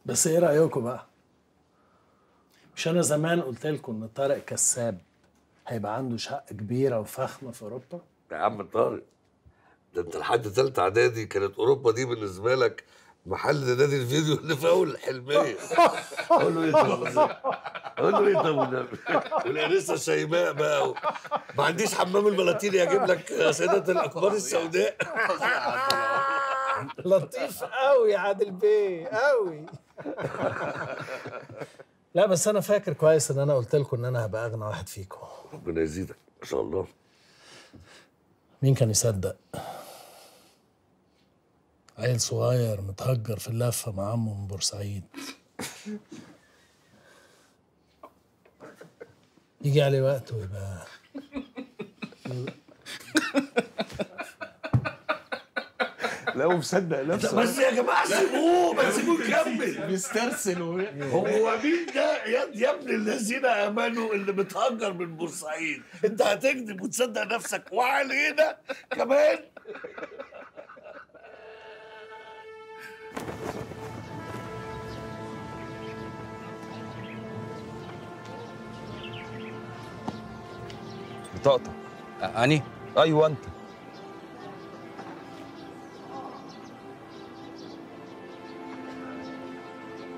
بس ايه رايكم بقى؟ مش انا زمان قلت لكم ان طارق كساب هيبقى عنده شقه كبيره وفخمه في اوروبا؟ يا عم طارق، ده انت لحد ثالثه اعدادي كانت اوروبا دي بالنسبه لك محل نادي الفيديو اللي في اول الحلميه. اقول له ايه طب؟ اقول له ايه طب والنبي؟ والانسه شيماء بقى ما عنديش حمام البلاتيني اجيب لك سيدة الاقمار السوداء. لطيف قوي يا عادل بيه قوي. لا بس انا فاكر كويس ان انا قلت لكم ان انا هبقى اغنى واحد فيكم. ربنا يزيدك ما شاء الله. مين كان يصدق؟ عيل صغير متهجر في اللفه مع عمه من بورسعيد، يجي عليه وقت ويبقى لا هو مصدق نفسه. بس يا جماعه سيبوه، بس سيبوه يكمل. بيسترسل هو مين ده يا ابن الذين امنوا اللي بتهجر من بورسعيد؟ انت هتكذب وتصدق نفسك وعلينا كمان؟ بطاقتك. أني؟ ايوه انت.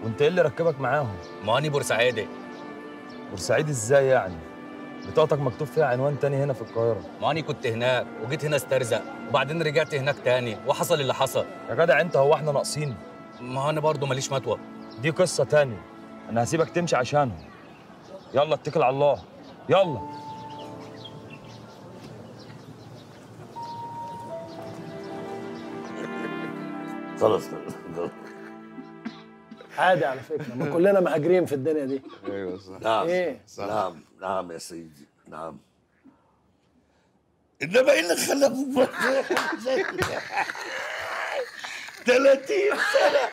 وانت ايه اللي ركبك معاهم؟ ما أني بورسعيدي. بورسعيد ازاي يعني؟ بطاقتك مكتوب فيها عنوان تاني هنا في القاهرة. ما أني كنت هناك وجيت هنا استرزق وبعدين رجعت هناك تاني وحصل اللي حصل. يا جدع انت هو احنا ناقصين؟ ما أنا برضه ماليش مطوة. دي قصة تانية، انا هسيبك تمشي عشانهم. يلا اتكل على الله، يلا. خلاص. عادي على فكره، ما كلنا مهاجرين في الدنيا دي. ايوه صح. نعم ايه؟ نعم نعم يا سيدي نعم. انما ايه اللي خلاك 30 سنه